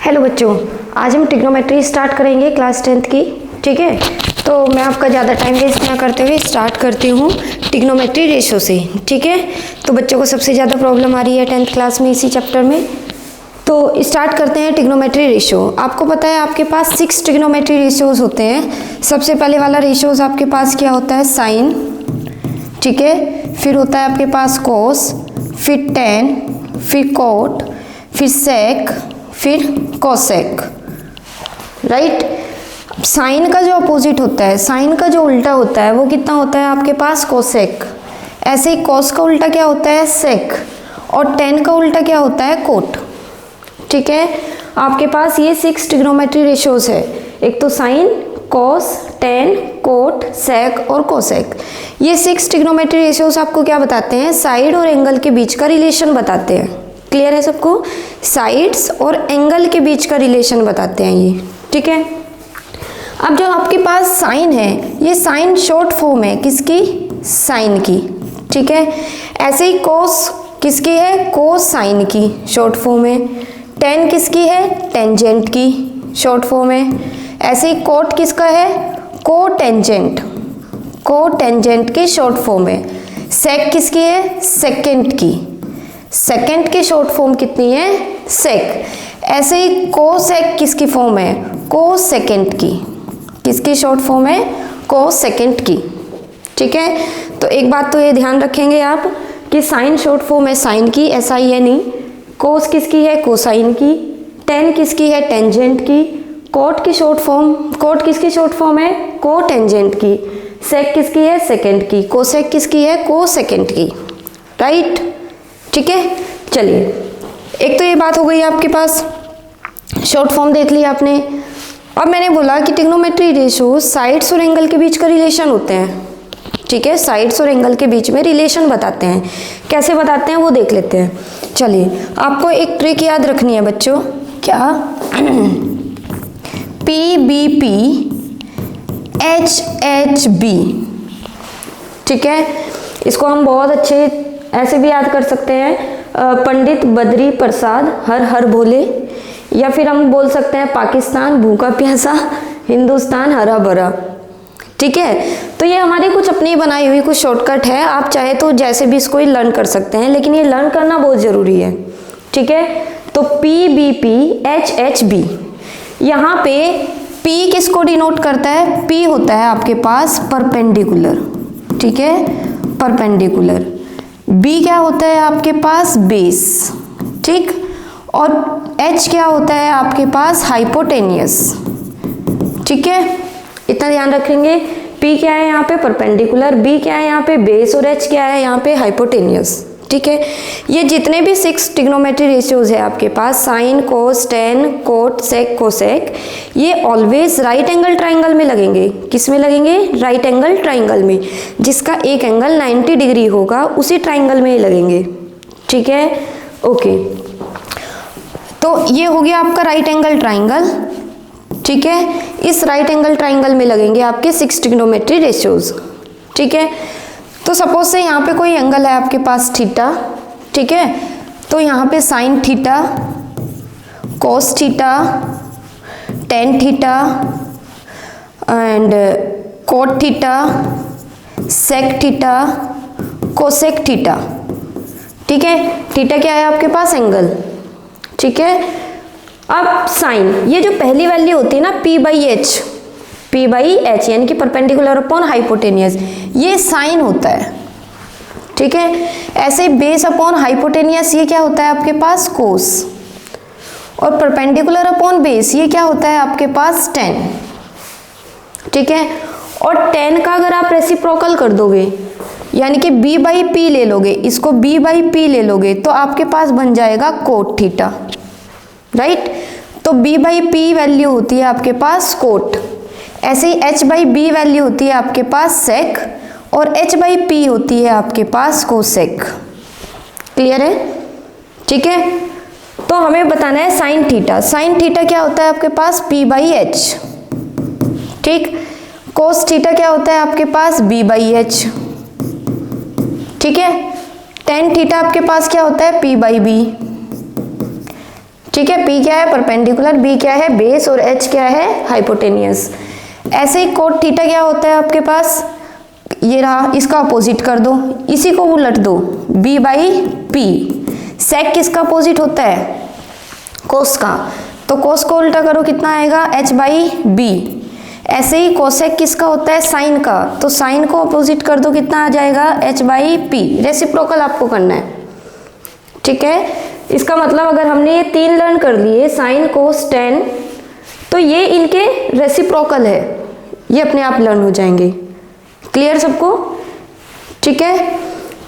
Hello बच्चों, आज हम ट्रिग्नोमेट्री स्टार्ट करेंगे क्लास 10th की। ठीक है, तो मैं आपका ज़्यादा टाइम वेस्ट ना करते हुए स्टार्ट करती हूँ ट्रिग्नोमेट्री रेशो से। ठीक है, तो बच्चों को सबसे ज़्यादा प्रॉब्लम आ रही है 10th क्लास में इसी चैप्टर में। तो स्टार्ट करते हैं ट्रिग्नोमेट्री रेशो। आपको पता है आपके पास 6 ट्रिग्नोमेट्री रेशोज़ होते हैं। सबसे पहले वाला रेशोज़ आपके पास क्या होता है, साइन। ठीक है, फिर होता है आपके पास कोस, फिर टेन, फिर कोट, फिर सेक, फिर कोसेक। राइट। साइन का जो अपोजिट होता है, साइन का जो उल्टा होता है वो कितना होता है आपके पास, कोसेक। ऐसे ही कोस का उल्टा क्या होता है, सेक। और टेन का उल्टा क्या होता है, कोट। ठीक है, आपके पास ये 6 ट्रिग्नोमेट्री रेशोज है। एक तो साइन, कोस, टेन, कोट, सेक और कोसेक। ये 6 ट्रिग्नोमेट्री रेशोज आपको क्या बताते हैं, साइड और एंगल के बीच का रिलेशन बताते हैं। क्लियर है सबको? साइड्स और एंगल के बीच का रिलेशन बताते हैं ये। ठीक है, अब जो आपके पास साइन है, ये साइन शॉर्ट फॉर्म है किसकी, साइन की। ठीक है, ऐसे ही कोस किसकी है, कोस साइन की शॉर्ट फॉर्म है। टेन किसकी है, टेंजेंट की शॉर्ट फॉर्म है। ऐसे ही कोट किसका है, को टेंजेंट, को टेंजेंट की शॉर्ट फॉर्म है। सेक किसकी है, सेकेंड की, सेकेंड की शॉर्ट फॉर्म कितनी है, सेक। ऐसे ही को सेक किसकी फॉर्म है, को सेकेंड की, किसकी शॉर्ट फॉर्म है, को सेकेंड की। ठीक है, तो एक बात तो ये ध्यान रखेंगे आप कि साइन शॉर्ट फॉर्म है साइन की, ऐसा ही है नहीं। कोस किसकी है, कोसाइन की। टेन किसकी है, टेंजेंट की। कोट की शॉर्ट फॉर्म, कोट किसकी शॉर्ट फॉर्म है, को टेंजेंट की। सेक किसकी है, सेकेंड की। कोसेक किसकी है, को सेकेंड की। राइट। ठीक है, चलिए, एक तो ये बात हो गई आपके पास, शॉर्ट फॉर्म देख लिया आपने। अब मैंने बोला कि ट्रिग्नोमेट्री रेशो साइड्स और एंगल के बीच का रिलेशन होते हैं। ठीक है, साइड्स और एंगल के बीच में रिलेशन बताते हैं। कैसे बताते हैं वो देख लेते हैं। चलिए, आपको एक ट्रिक याद रखनी है बच्चों। क्या, P B P H H B. ठीक है, इसको हम बहुत अच्छे ऐसे भी याद कर सकते हैं, पंडित बद्री प्रसाद हर हर भोले, या फिर हम बोल सकते हैं पाकिस्तान भूखा प्यासा, हिंदुस्तान हरा भरा। ठीक है, तो ये हमारी कुछ अपनी बनाई हुई कुछ शॉर्टकट है। आप चाहे तो जैसे भी इसको लर्न कर सकते हैं, लेकिन ये लर्न करना बहुत ज़रूरी है। ठीक है, तो P B P H H B, यहाँ पे पी किसको डिनोट करता है, पी होता है आपके पास परपेंडिकुलर। ठीक है, परपेंडिकुलर। बी क्या होता है आपके पास, बेस। ठीक, और एच क्या होता है आपके पास, हाइपोटेनियस। ठीक है, इतना ध्यान रखेंगे। पी क्या है यहाँ पे, परपेंडिकुलर। बी क्या है यहाँ पे, बेस। और एच क्या है यहाँ पे, हाइपोटेनियस। ठीक है, ये जितने भी 6 ट्रिग्नोमेट्री रेशियोज है आपके पास, साइन, कोस, टेन, कोट, सेक, कोसेक, ये ऑलवेज राइट एंगल ट्राइंगल में लगेंगे। किस में लगेंगे, राइट एंगल ट्राइंगल में, जिसका एक एंगल 90 डिग्री होगा उसी ट्राइंगल में ही लगेंगे। ठीक है, ओके, तो ये हो गया आपका राइट एंगल ट्राइंगल। ठीक है, इस राइट एंगल ट्राइंगल में लगेंगे आपके 6 ट्रिग्नोमेट्री रेशियोज। ठीक है, तो सपोज से यहाँ पे कोई एंगल है आपके पास थीटा। ठीक है, तो यहाँ पे sine theta, cos theta, tan theta and cot theta, sec theta, cosec theta. ठीक है, थीटा क्या है आपके पास, एंगल। ठीक है, अब साइन, ये जो पहली वैल्यू होती है ना, P by H, P by H यानी कि परपेंडिकुलर अपॉन हाइपोटेनियस, ये साइन होता है। ठीक है, ऐसे बेस अपॉन हाइपोटेनियस, ये क्या होता है आपके पास, कोस। और परपेंडिकुलर अपॉन बेस, ये क्या होता है आपके पास, टेन। ठीक है, और टेन का अगर आप रेसिप्रोकल कर दोगे, यानी कि बी बाई पी ले लोगे, इसको बी बाई पी ले लोगे, तो आपके पास बन जाएगा कोट थीटा। राइट, तो बी बाई पी वैल्यू होती है आपके पास कोट। ऐसे ही एच बाई बी वैल्यू होती है आपके पास सेक, और एच बाई पी होती है आपके पास कोसेक। क्लियर है? ठीक है, तो हमें बताना है साइन थीटा। साइन थीटा क्या होता है आपके पास, पी बाई एच। ठीक, कोस थीटा क्या होता है आपके पास, बी बाई एच। ठीक है, टेन थीटा आपके पास क्या होता है, पी बाई बी। ठीक है, P क्या है परपेंडिकुलर, B क्या है बेस और H क्या है हाइपोटेनियस। ऐसे ही कोट थीटा क्या होता है आपके पास, ये रहा, इसका अपोजिट कर दो, इसी को उलट दो, B बाई P। सेक किसका अपोजिट होता है, कोस का, तो कोस को उल्टा करो कितना आएगा, H बाई B। ऐसे ही कोसेक किसका होता है, साइन का, तो साइन को अपोजिट कर दो कितना आ जाएगा, H बाई P। रेसिप्रोकल आपको करना है, ठीक है। इसका मतलब अगर हमने ये 3 लर्न कर लिए, साइन कोस टेन, तो ये इनके रेसिप्रोकल है, ये अपने आप लर्न हो जाएंगे। क्लियर सबको, ठीक है।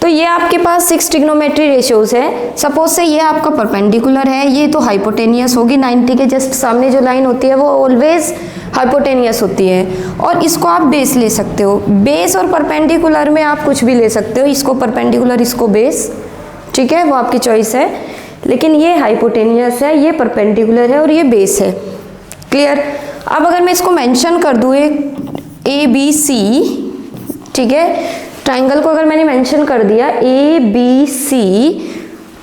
तो ये आपके पास 6 ट्रिग्नोमेट्री रेशियोज है। सपोज से ये आपका परपेंडिकुलर है, ये तो हाइपोटेनियस होगी, 90 के जस्ट सामने जो लाइन होती है वो ऑलवेज हाइपोटेनियस होती है। और इसको आप बेस ले सकते हो, बेस और परपेंडिकुलर में आप कुछ भी ले सकते हो, इसको परपेंडिकुलर इसको बेस, ठीक है, वो आपकी चॉइस है। लेकिन ये हाइपोटेनियस है, ये परपेंडिकुलर है और ये बेस है। क्लियर। अब अगर मैं इसको मेंशन कर दूँ एक ABC, ठीक है, ट्राइंगल को अगर मैंने मेंशन कर दिया ABC,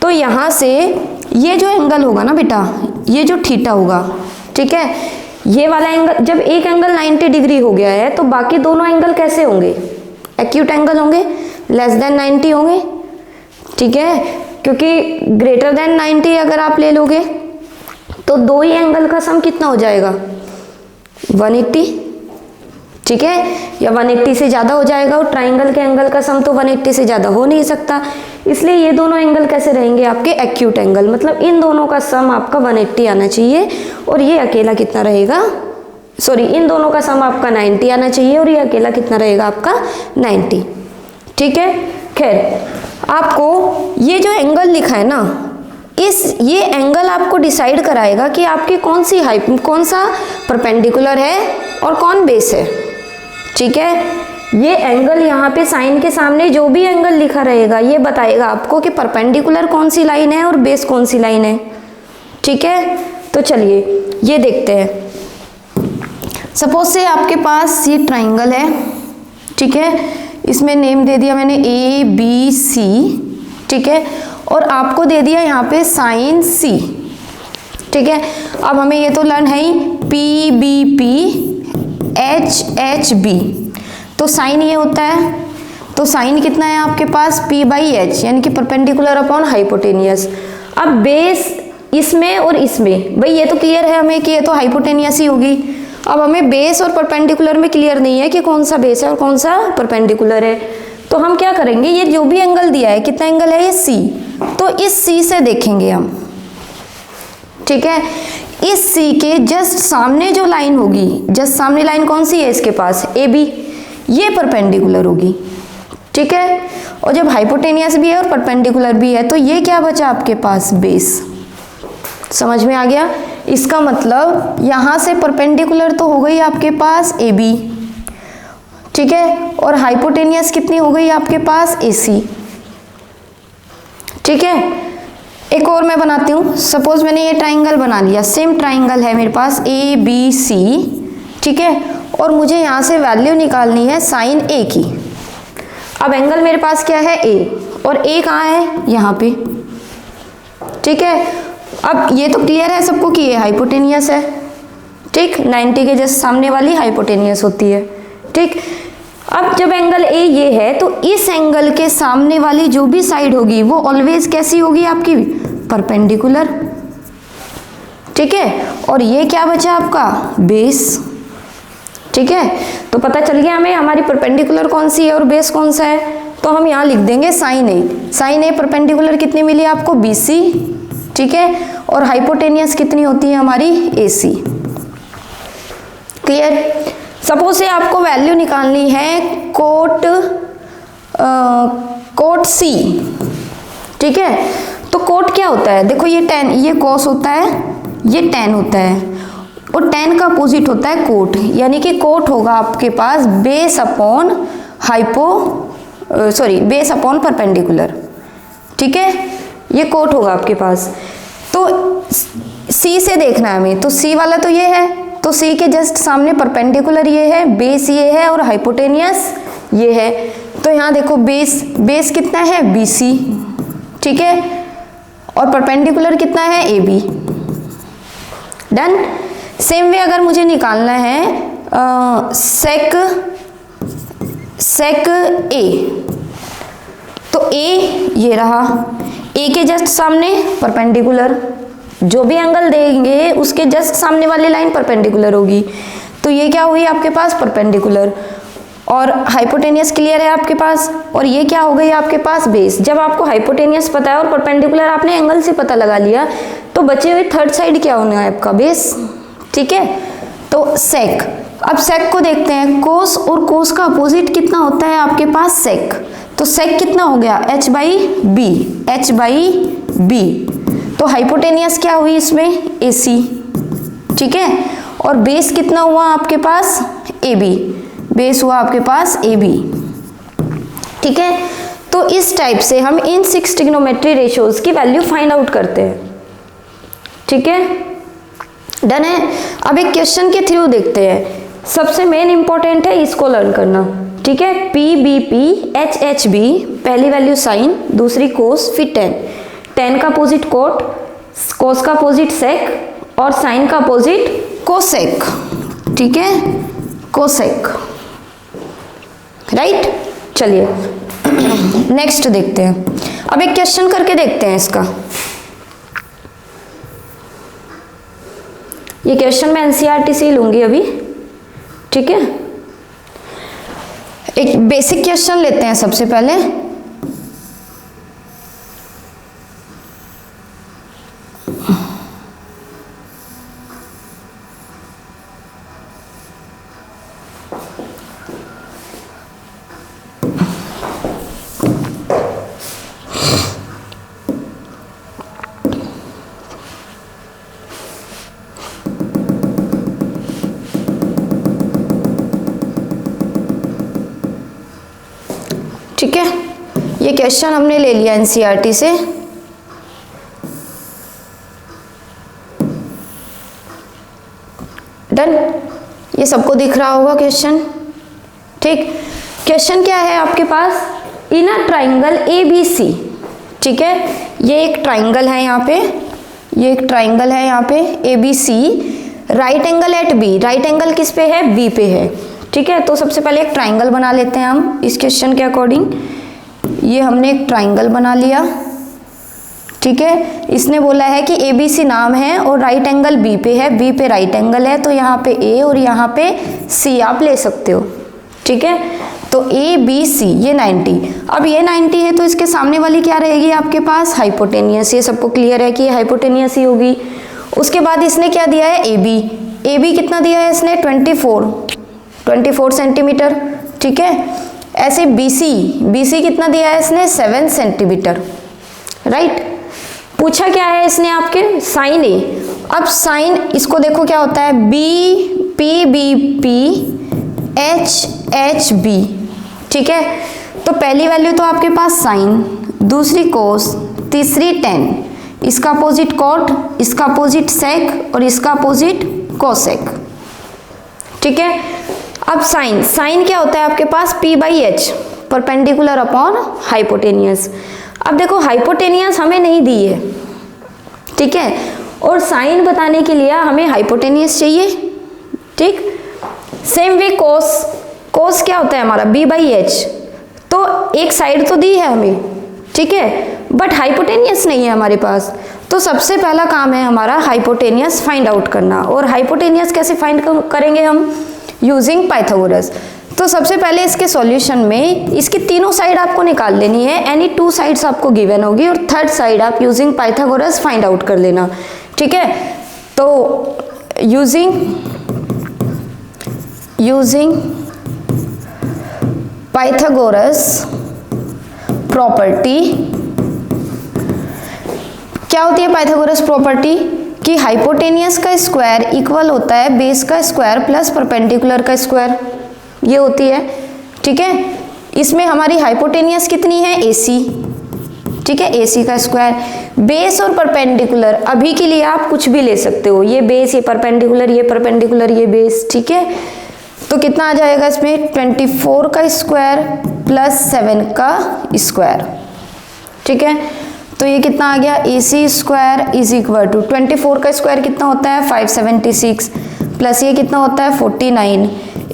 तो यहाँ से ये जो एंगल होगा ना बेटा, ये जो थीटा होगा, ठीक है, ये वाला एंगल, जब एक एंगल 90 डिग्री हो गया है तो बाकी दोनों एंगल कैसे होंगे, एक्यूट एंगल होंगे, लेस देन 90 होंगे, ठीक है, क्योंकि ग्रेटर देन 90 अगर आप ले लोगे तो दो ही एंगल का सम कितना हो जाएगा, 180, ठीक है, या 180 से ज़्यादा हो जाएगा। और ट्राइंगल के एंगल का सम तो 180 से ज़्यादा हो नहीं सकता, इसलिए ये दोनों एंगल कैसे रहेंगे आपके, एक्यूट एंगल, मतलब इन दोनों का सम आपका 180 आना चाहिए और ये अकेला कितना रहेगा, सॉरी, इन दोनों का सम आपका 90 आना चाहिए और ये अकेला कितना रहेगा आपका 90, ठीक है। खैर, आपको ये जो एंगल लिखा है ना, ये एंगल आपको डिसाइड कराएगा कि आपकी कौन सा परपेंडिकुलर है और कौन बेस है, ठीक है। ये एंगल यहाँ पे साइन के सामने जो भी एंगल लिखा रहेगा ये बताएगा आपको कि परपेंडिकुलर कौन सी लाइन है और बेस कौन सी लाइन है, ठीक है। तो चलिए ये देखते हैं। सपोज से आपके पास ये ट्राइंगल है, ठीक है, इसमें नेम दे दिया मैंने ABC, ठीक है, और आपको दे दिया यहाँ पे साइन C, ठीक है। अब हमें ये तो लर्न है ही PBP HHB, तो साइन ये होता है, तो साइन कितना है आपके पास P बाई H, यानी कि परपेंडिकुलर अपॉन हाइपोटेनियस। अब बेस इसमें और इसमें, भाई ये तो क्लियर है हमें कि ये तो हाइपोटेनियस ही होगी। अब हमें बेस और परपेंडिकुलर में क्लियर नहीं है कि कौन सा बेस है और कौन सा परपेंडिकुलर है, तो हम क्या करेंगे, ये जो भी एंगल दिया है, कितना एंगल है ये C, तो इस C से देखेंगे हम, ठीक है। इस C के जस्ट सामने जो लाइन होगी, जस्ट सामने लाइन कौन सी है इसके पास, AB, ये परपेंडिकुलर होगी, ठीक है। और जब हाइपोटेनियस भी है और परपेंडिकुलर भी है तो ये क्या बचा आपके पास, बेस। समझ में आ गया। इसका मतलब यहाँ से परपेंडिकुलर तो हो गई आपके पास AB, ठीक है, और हाइपोटेनियस कितनी हो गई आपके पास AC, ठीक है। एक और मैं बनाती हूँ। सपोज मैंने ये ट्राइंगल बना लिया, सेम ट्राइंगल है मेरे पास ABC, ठीक है, और मुझे यहाँ से वैल्यू निकालनी है साइन A की। अब एंगल मेरे पास क्या है A, और A कहाँ है, यहाँ पे, ठीक है। अब ये तो क्लियर है सबको कि ये हाइपोटेनियस है, ठीक, 90 के जस्ट सामने वाली हाइपोटेनियस होती है, ठीक। अब जब एंगल A ये है तो इस एंगल के सामने वाली जो भी साइड होगी वो ऑलवेज कैसी होगी आपकी, परपेंडिकुलर, ठीक है। और ये क्या बचा आपका, बेस, ठीक है। तो पता चल गया हमें हमारी परपेंडिकुलर कौन सी है और बेस कौन सा है। तो हम यहाँ लिख देंगे sine A। Sine A perpendicular कितनी मिली आपको, BC, ठीक है, और हाइपोटेनियस कितनी होती है हमारी, AC। क्लियर। सपोज से आपको वैल्यू निकालनी है कोट C, ठीक है। तो कोट क्या होता है, देखो ये tan, ये cos होता है, ये tan होता है, और tan का अपोजिट होता है कोट, यानी कि कोट होगा आपके पास base upon base upon perpendicular, ठीक है, ये कोट होगा आपके पास। तो C से देखना है हमें, तो C वाला तो ये है, तो C के जस्ट सामने परपेंडिकुलर ये है, बेस ये है और हाइपोटेनियस ये है। तो यहाँ देखो बेस कितना है, BC, ठीक है, और परपेंडिकुलर कितना है, AB, डन। सेम वे अगर मुझे निकालना है सेक ए, तो ए ये रहा, ए के जस्ट सामने परपेंडिकुलर, जो भी एंगल देंगे उसके जस्ट सामने वाली लाइन परपेंडिकुलर होगी, तो ये क्या हुई आपके पास परपेंडिकुलर, और हाइपोटेनियस क्लियर है आपके पास, और ये क्या हो गई आपके पास बेस। जब आपको हाइपोटेनियस पता है और परपेंडिकुलर आपने एंगल से पता लगा लिया, तो बचे हुए थर्ड साइड क्या होना है आपका बेस, ठीक है। तो सेक, अब सेक को देखते हैं, कोस और कोस का अपोजिट कितना होता है आपके पास सेक, तो सेक कितना हो गया h बाई बी, तो हाइपोटेनियस क्या हुई इसमें AC, ठीक है, और बेस कितना हुआ आपके पास AB, बेस हुआ आपके पास AB, ठीक है। तो इस टाइप से हम इन 6 ट्रिग्नोमेट्री रेशियोज की वैल्यू फाइंड आउट करते हैं, ठीक है, डन है। अब एक क्वेश्चन के थ्रू देखते हैं, सबसे मेन इंपॉर्टेंट है इसको लर्न करना, ठीक है। PBP HHB, पहली वैल्यू साइन, दूसरी कोस, फिर टेन का अपोजिट कोट, कोस का अपोजिट सेक और साइन का अपोजिट कोसेक, ठीक है, कोसेक, राइट। चलिए नेक्स्ट देखते हैं, अब एक क्वेश्चन करके देखते हैं इसका। ये क्वेश्चन मैं NCERT से ही लूंगी अभी, ठीक है। एक बेसिक क्वेश्चन लेते हैं सबसे पहले, ठीक है। ये क्वेश्चन हमने ले लिया NCERT से, डन। ये सबको दिख रहा होगा क्वेश्चन, ठीक। क्वेश्चन क्या है आपके पास, इन अ ट्राइंगल ABC, ठीक है, ये एक ट्राइंगल है यहाँ पे, ये एक ट्राइंगल है यहाँ पे ABC, right angle at B, right angle किस पे है, B पे है, ठीक है। तो सबसे पहले एक ट्राइंगल बना लेते हैं हम इस क्वेश्चन के अकॉर्डिंग। ये हमने एक ट्राइंगल बना लिया, ठीक है। इसने बोला है कि ABC नाम है और राइट एंगल B पे है, B पे राइट एंगल है, तो यहाँ पे A और यहाँ पे C आप ले सकते हो, ठीक है। तो ABC ये 90, अब ये 90 है तो इसके सामने वाली क्या रहेगी आपके पास, हाइपोटेनियस, ये सबको क्लियर है कि ये हाइपोटेनियस ही होगी। उसके बाद इसने क्या दिया है AB कितना दिया है इसने 24 सेंटीमीटर, ठीक है। ऐसे BC कितना दिया है इसने 7 सेंटीमीटर, राइट। पूछा क्या है इसने आपके साइन A, अब साइन इसको देखो क्या होता है PBP HHB, ठीक है। तो पहली वैल्यू तो आपके पास साइन, दूसरी कोस, तीसरी टेन, इसका अपोजिट कॉट, इसका अपोजिट सेक और इसका अपोजिट कोसेक, ठीक है। अब साइन क्या होता है आपके पास P/H, परपेंडिकुलर अपॉन हाइपोटेनियस। अब देखो हाइपोटेनियस हमें नहीं दी है, ठीक है, और साइन बताने के लिए हमें हाइपोटेनियस चाहिए, ठीक। सेम वे कोस क्या होता है हमारा B/H, तो एक साइड तो दी है हमें, ठीक है, बट हाइपोटेनियस नहीं है हमारे पास। तो सबसे पहला काम है हमारा हाइपोटेनियस फाइंड आउट करना, और हाइपोटेनियस कैसे फाइंड करेंगे हम, यूजिंग पाइथागोरस। तो सबसे पहले इसके सॉल्यूशन में इसकी तीनों साइड आपको निकाल लेनी है, एनी 2 साइड्स आपको गिवन होगी और थर्ड साइड आप यूजिंग पाइथागोरस फाइंड आउट कर लेना, ठीक है। तो यूजिंग पाइथागोरस प्रॉपर्टी, क्या होती है पाइथागोरस प्रॉपर्टी, कि हाइपोटेनियस का स्क्वायर इक्वल होता है बेस का स्क्वायर प्लस परपेंडिकुलर का स्क्वायर, ये होती है, ठीक है। इसमें हमारी हाइपोटेनियस कितनी है AC, ठीक है, AC का स्क्वायर, बेस और परपेंडिकुलर अभी के लिए आप कुछ भी ले सकते हो, ये बेस, ये परपेंडिकुलर, ये परपेंडिकुलर, ये बेस, ठीक है। तो कितना आ जाएगा इसमें 24 का स्क्वायर प्लस 7 का स्क्वायर, ठीक है। तो ये कितना आ गया, AC square is equal to 24 का स्क्वायर कितना होता है 576 प्लस ये कितना होता है 49,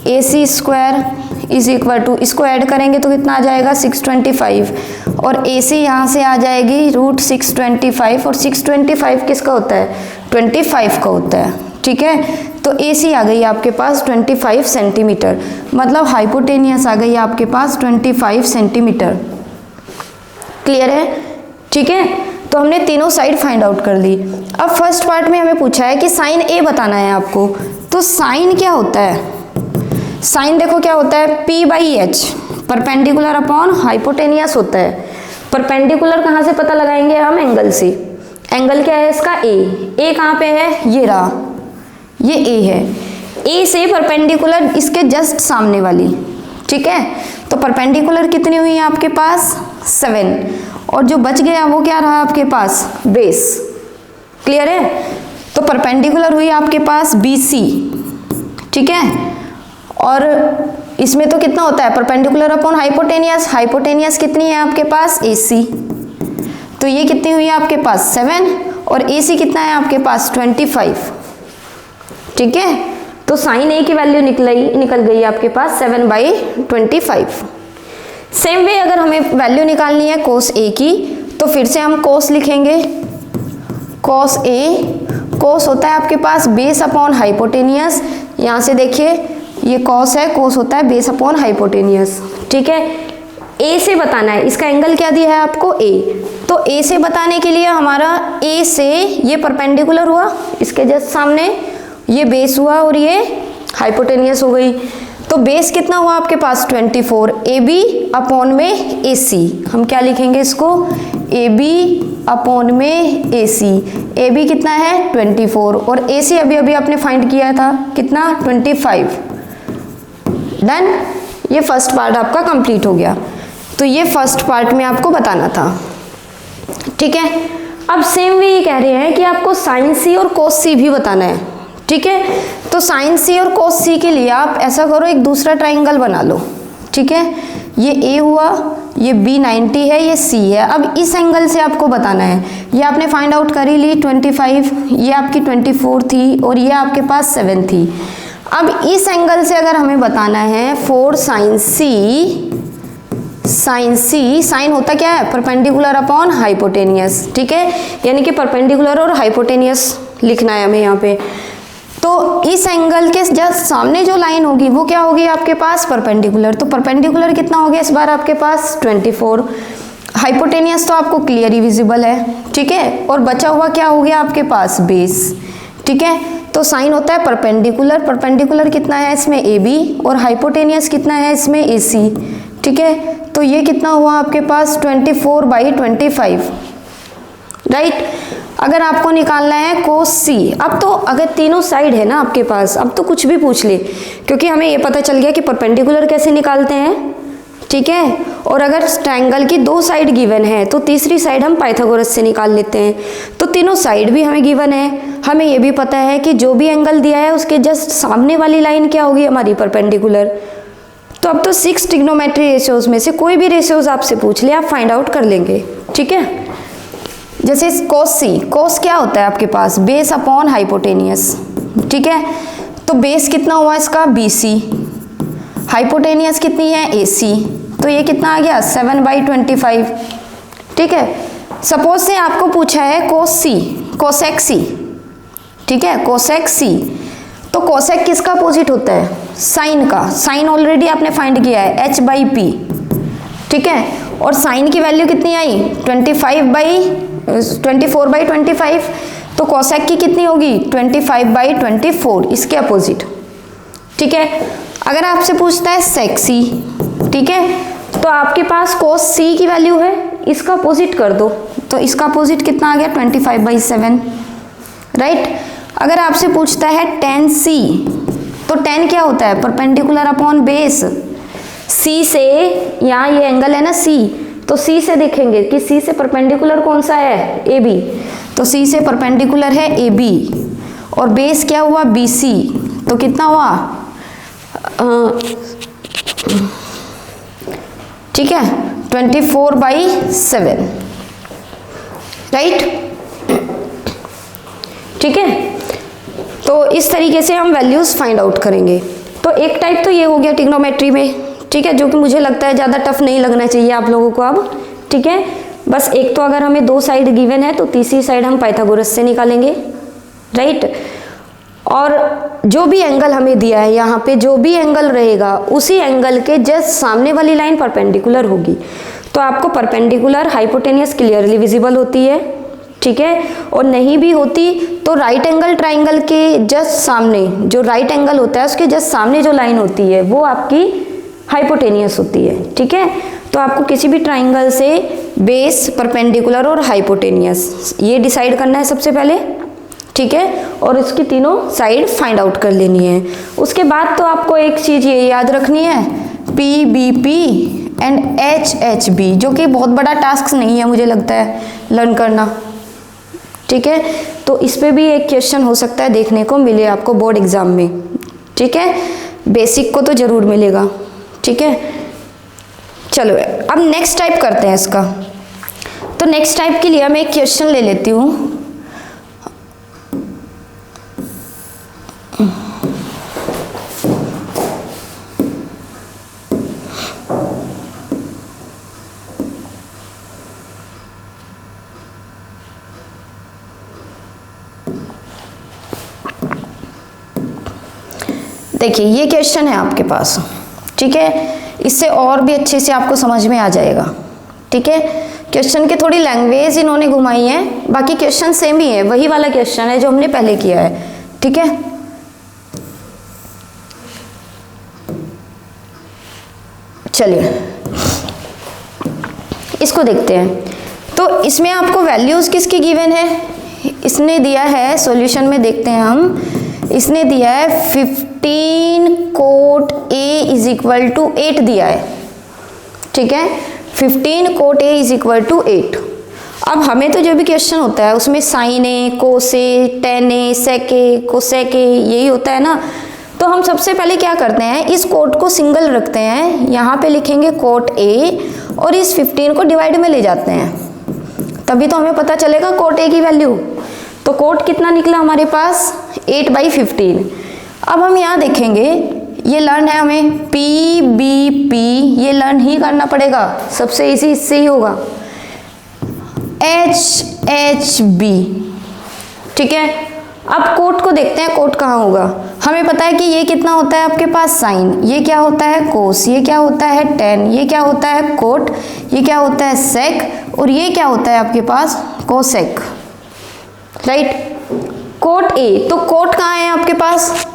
AC square is equal to, इसको ऐड करेंगे तो कितना आ जाएगा 625 और AC यहाँ से आ जाएगी रूट 625 और 625 किसका होता है 25 का होता है। ठीक है, तो AC आ गई आपके पास 25 सेंटीमीटर, मतलब हाइपोटेनियस आ गई आपके पास 25 सेंटीमीटर। क्लियर है? ठीक है, तो हमने तीनों साइड फाइंड आउट कर ली। अब फर्स्ट पार्ट में हमें पूछा है कि साइन A बताना है आपको, तो साइन क्या होता है, साइन देखो क्या होता है P/H परपेंडिकुलर अपॉन हाइपोटेनियस होता है। परपेंडिकुलर कहाँ से पता लगाएंगे हम, एंगल से। एंगल क्या है इसका A कहाँ पे है, ये रहा, ये A है, A से परपेंडिकुलर इसके जस्ट सामने वाली। ठीक है, तो परपेंडिकुलर कितनी हुई है आपके पास 7 और जो बच गया वो क्या रहा आपके पास, बेस। क्लियर है, तो परपेंडिकुलर हुई आपके पास BC। ठीक है, और इसमें तो कितना होता है परपेंडिकुलर अपॉन हाइपोटेनियस, हाइपोटेनियस कितनी है आपके पास AC, तो ये कितनी हुई है आपके पास 7 और AC कितना है आपके पास 25। ठीक है, तो साइन A की वैल्यू निकल गई आपके पास 7/25। सेम वे अगर हमें वैल्यू निकालनी है कोस A की, तो फिर से हम कोस लिखेंगे, कोस A, कोस होता है आपके पास बेस अपॉन हाइपोटेनियस, यहाँ से देखिए ये कॉस है, कोस होता है बेस अपॉन हाइपोटेनियस। ठीक है, A से बताना है, इसका एंगल क्या दिया है आपको A, तो A से बताने के लिए हमारा A से ये परपेंडिकुलर हुआ इसके जस्ट सामने, ये बेस हुआ और ये हाइपोटेनियस हो गई, तो बेस कितना हुआ आपके पास 24, AB अपॉन में AC, हम क्या लिखेंगे इसको AB अपॉन में AC, AB कितना है 24 और AC अभी अभी आपने फाइंड किया था कितना 25। डन, ये फर्स्ट पार्ट आपका कंप्लीट हो गया, तो ये फर्स्ट पार्ट में आपको बताना था। ठीक है, अब सेम वे ये कह रहे हैं कि आपको साइन C और कोस C भी बताना है। ठीक है, तो साइन C और कोस C के लिए आप ऐसा करो, एक दूसरा ट्राइंगल बना लो। ठीक है, ये A हुआ, ये B 90 है, ये C है। अब इस एंगल से आपको बताना है, ये आपने फाइंड आउट कर ही ली 25, ये आपकी 24 थी और ये आपके पास 7 थी। अब इस एंगल से अगर हमें बताना है 4 sine C, sine C, sine होता क्या है परपेंडिकुलर अपॉन हाइपोटेनियस। ठीक है, यानी कि परपेंडिकुलर और हाइपोटेनियस लिखना है हमें यहाँ पे। तो इस एंगल के जस्ट सामने जो लाइन होगी वो क्या होगी आपके पास परपेंडिकुलर, तो परपेंडिकुलर कितना हो गया इस बार आपके पास 24, हाइपोटेनियस तो आपको क्लियरली विजिबल है। ठीक है, और बचा हुआ क्या हो गया आपके पास बेस। ठीक है, तो साइन होता है परपेंडिकुलर, परपेंडिकुलर कितना है इसमें AB और हाइपोटेनियस कितना है इसमें AC। ठीक है, तो ये कितना हुआ आपके पास 24/25। राइट, अगर आपको निकालना है कोस C, अब तो अगर तीनों साइड है ना आपके पास, अब तो कुछ भी पूछ ले, क्योंकि हमें ये पता चल गया कि परपेंडिकुलर कैसे निकालते हैं। ठीक है, और अगर ट्रायंगल की 2 साइड गिवन है तो तीसरी साइड हम पाइथागोरस से निकाल लेते हैं। तो तीनों साइड भी हमें गिवन है, हमें ये भी पता है कि जो भी एंगल दिया है उसके जस्ट सामने वाली लाइन क्या होगी हमारी परपेंडिकुलर। तो अब तो 6 ट्रिग्नोमेट्री रेशियोज में से कोई भी रेशियोज आपसे पूछ ले आप फाइंड आउट कर लेंगे। ठीक है, जैसे कोस C, कोस क्या होता है आपके पास बेस अपॉन हाइपोटेनियस। ठीक है, तो बेस कितना हुआ इसका BC, हाइपोटेनियस कितनी है AC, तो ये कितना आ गया 7/25। ठीक है, सपोज से आपको पूछा है कोस C, कोसेक C। ठीक है, कोसेक C, तो कोसेक किसका अपोजिट होता है साइन का, साइन ऑलरेडी आपने फाइंड किया है H/P। ठीक है, और साइन की वैल्यू कितनी आई 24/25, तो कोसेक की कितनी होगी 25/24, इसके अपोजिट। ठीक है, अगर आपसे पूछता है सेक C, ठीक है, तो आपके पास कोस C की वैल्यू है, इसका अपोजिट कर दो, तो इसका अपोजिट कितना आ गया 25/7। राइट, अगर आपसे पूछता है tan C, तो tan क्या होता है परपेंडिकुलर अपॉन बेस। C से यहाँ ये एंगल है ना C, तो C से देखेंगे कि C से परपेंडिकुलर कौन सा है AB, तो C से परपेंडिकुलर है AB और बेस क्या हुआ BC, तो कितना हुआ ठीक है 24/7। राइट, ठीक है। तो इस तरीके से हम वैल्यूज फाइंड आउट करेंगे। तो एक टाइप तो ये हो गया ट्रिग्नोमेट्री में, ठीक है, जो कि मुझे लगता है ज़्यादा टफ नहीं लगना चाहिए आप लोगों को अब, ठीक है। बस एक तो अगर हमें दो साइड गिवन है तो तीसरी साइड हम पाइथागोरस से निकालेंगे, राइट। और जो भी एंगल हमें दिया है यहाँ पे, जो भी एंगल रहेगा उसी एंगल के जस्ट सामने वाली लाइन परपेंडिकुलर होगी। तो आपको परपेंडिकुलर हाइपोटेनियस क्लियरली विजिबल होती है, ठीक है। और नहीं भी होती तो राइट एंगल ट्राइंगल के जस्ट सामने, जो राइट एंगल होता है उसके जस्ट सामने जो लाइन होती है वो आपकी हाइपोटेनियस होती है, ठीक है। तो आपको किसी भी ट्राइंगल से बेस, परपेंडिकुलर और हाइपोटेनियस ये डिसाइड करना है सबसे पहले, ठीक है। और इसकी तीनों साइड फाइंड आउट कर लेनी है। उसके बाद तो आपको एक चीज़ ये याद रखनी है, P B P and H H B, जो कि बहुत बड़ा टास्क नहीं है मुझे लगता है लर्न करना, ठीक है। तो इस पे भी एक क्वेश्चन हो सकता है देखने को मिले आपको बोर्ड एग्जाम में, ठीक है। बेसिक को तो जरूर मिलेगा, ठीक है। चलो अब नेक्स्ट टाइप करते हैं इसका। तो नेक्स्ट टाइप के लिए मैं एक क्वेश्चन ले लेती हूँ। देखिए ये क्वेश्चन है आपके पास, ठीक है। इससे और भी अच्छे से आपको समझ में आ जाएगा, ठीक है। क्वेश्चन की थोड़ी लैंग्वेज इन्होंने घुमाई है, बाकी क्वेश्चन सेम ही है, वही वाला क्वेश्चन है जो हमने पहले किया है, ठीक है। चलिए इसको देखते हैं। तो इसमें आपको वैल्यूज किसकी गिवन है, इसने दिया है सॉल्यूशन में, देखते हैं हम। इसने दिया है 15 cot A is equal to 8 दिया है, ठीक है। 15 cot A is equal to 8। अब हमें तो जो भी क्वेश्चन होता है उसमें sine A, cos A, tan A, sec A, cosec A, यही होता है ना। तो हम सबसे पहले क्या करते हैं, इस कोट को सिंगल रखते हैं, यहाँ पे लिखेंगे कोट ए और इस 15 को डिवाइड में ले जाते हैं, तभी तो हमें पता चलेगा कोट ए की वैल्यू। तो कोट कितना निकला हमारे पास, 8/15। अब हम यहाँ देखेंगे, ये लर्न है हमें पी बी पी, ये लर्न ही करना पड़ेगा, सबसे इजी इससे ही होगा। एच एच बी, ठीक है। अब कोट को देखते हैं, कोट कहाँ होगा। हमें पता है कि ये कितना होता है आपके पास साइन, ये क्या होता है कोस, ये क्या होता है टेन, ये क्या होता है कोट, ये क्या होता है सेक, और ये क्या होता है आपके पास कोसेक, राइट। कोट ए, तो कोट कहाँ है आपके पास,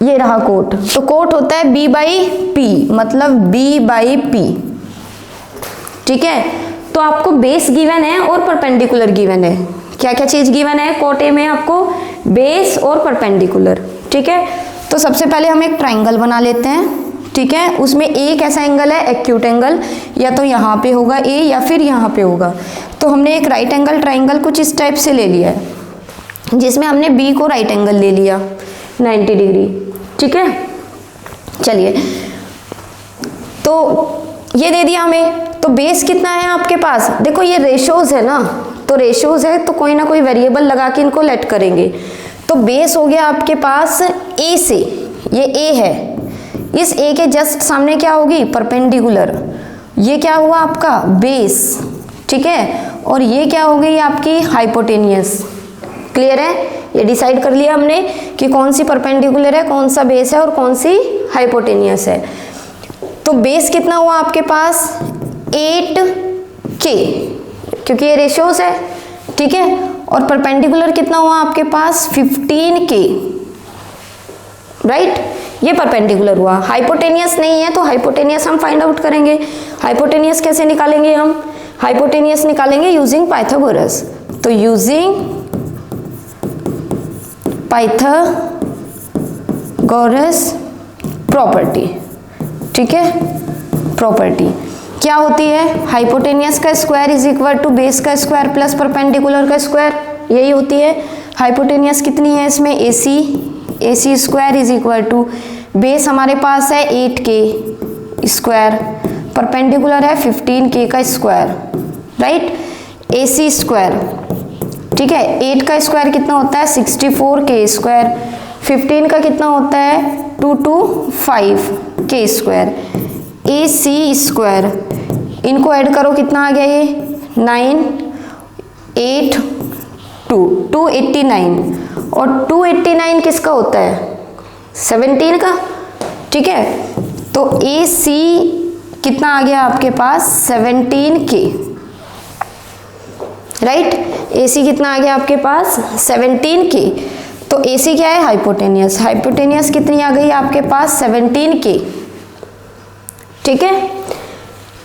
ये रहा कोट। तो कोट होता है b/p, मतलब b/p, ठीक है। तो आपको बेस गिवन है और परपेंडिकुलर गिवन है। क्या क्या चीज गिवन है कोट ए में आपको, बेस और परपेंडिकुलर, ठीक है। तो सबसे पहले हम एक ट्राइंगल बना लेते हैं, ठीक है। उसमें एक ऐसा एंगल है एक्यूट एंगल, या तो यहाँ पे होगा ए या फिर यहाँ पे होगा। तो हमने एक राइट एंगल ट्राइंगल कुछ इस टाइप से ले लिया है, जिसमें हमने बी को राइट एंगल ले लिया 90 डिग्री, ठीक है। चलिए तो ये दे दिया हमें। तो बेस कितना है आपके पास, देखो ये रेशोज है ना, तो रेशोज है तो कोई ना कोई वेरिएबल लगा के इनको लेट करेंगे। तो बेस हो गया आपके पास ए से, ये ए है, इस ए के जस्ट सामने क्या होगी परपेंडिकुलर, ये क्या हुआ आपका बेस, ठीक है। और ये क्या हो गई आपकी हाइपोटेनियस। क्लियर है, ये डिसाइड कर लिया हमने कि कौन सी परपेंडिकुलर है, कौन सा बेस है और कौन सी हाइपोटेनियस है। तो बेस कितना हुआ आपके पास 8k, क्योंकि ये रेशियोज है, ठीक है। और परपेंडिकुलर कितना हुआ आपके पास 15k, राइट। ये परपेंडिकुलर हुआ, हाइपोटेनियस नहीं है तो हाइपोटेनियस हम फाइंड आउट करेंगे। हाइपोटेनियस कैसे निकालेंगे हम, हाइपोटेनियस निकालेंगे यूजिंग पाइथागोरस। तो यूजिंग पाइथागोरस प्रॉपर्टी, ठीक है। प्रॉपर्टी क्या होती है, हाइपोटेनियस का square is equal to base का स्क्वायर प्लस परपेंडिकुलर का स्क्वायर, यही होती है। हाइपोटेनियस कितनी है इसमें AC square is equal to base हमारे पास है 8k स्क्वायर, परपेंडिकुलर है 15k का स्क्वायर, राइट। AC स्क्वायर, ठीक है। 8 का स्क्वायर कितना होता है 64 के स्क्वायर, 15 का कितना होता है 225 के स्क्वायर, AC स्क्वायर, इनको ऐड करो कितना आ गया ये 289, और 289 किसका होता है 17 का, ठीक है। तो AC कितना आ गया आपके पास 17K, राइट। AC कितना आ गया आपके पास 17K। तो AC क्या है हाइपोटेनियस, हाइपोटेनियस कितनी आ गई आपके पास 17K, ठीक है।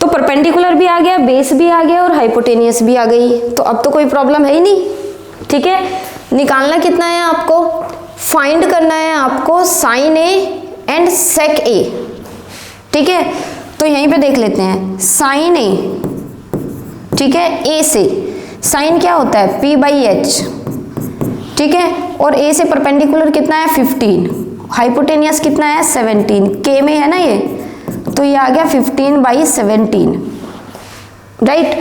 तो परपेंडिकुलर भी आ गया, बेस भी आ गया और हाइपोटेनियस भी आ गई, तो अब तो कोई प्रॉब्लम है ही नहीं, ठीक है। निकालना कितना है आपको, फाइंड करना है आपको sine A and sec A, ठीक है। तो यहीं पे देख लेते हैं साइन A, ठीक है। A से साइन क्या होता है P/H, ठीक है, और A से परपेंडिकुलर कितना है 15, हाइपोटेनियस कितना है 17, K में है ना ये, तो ये आ गया 15/17, राइट।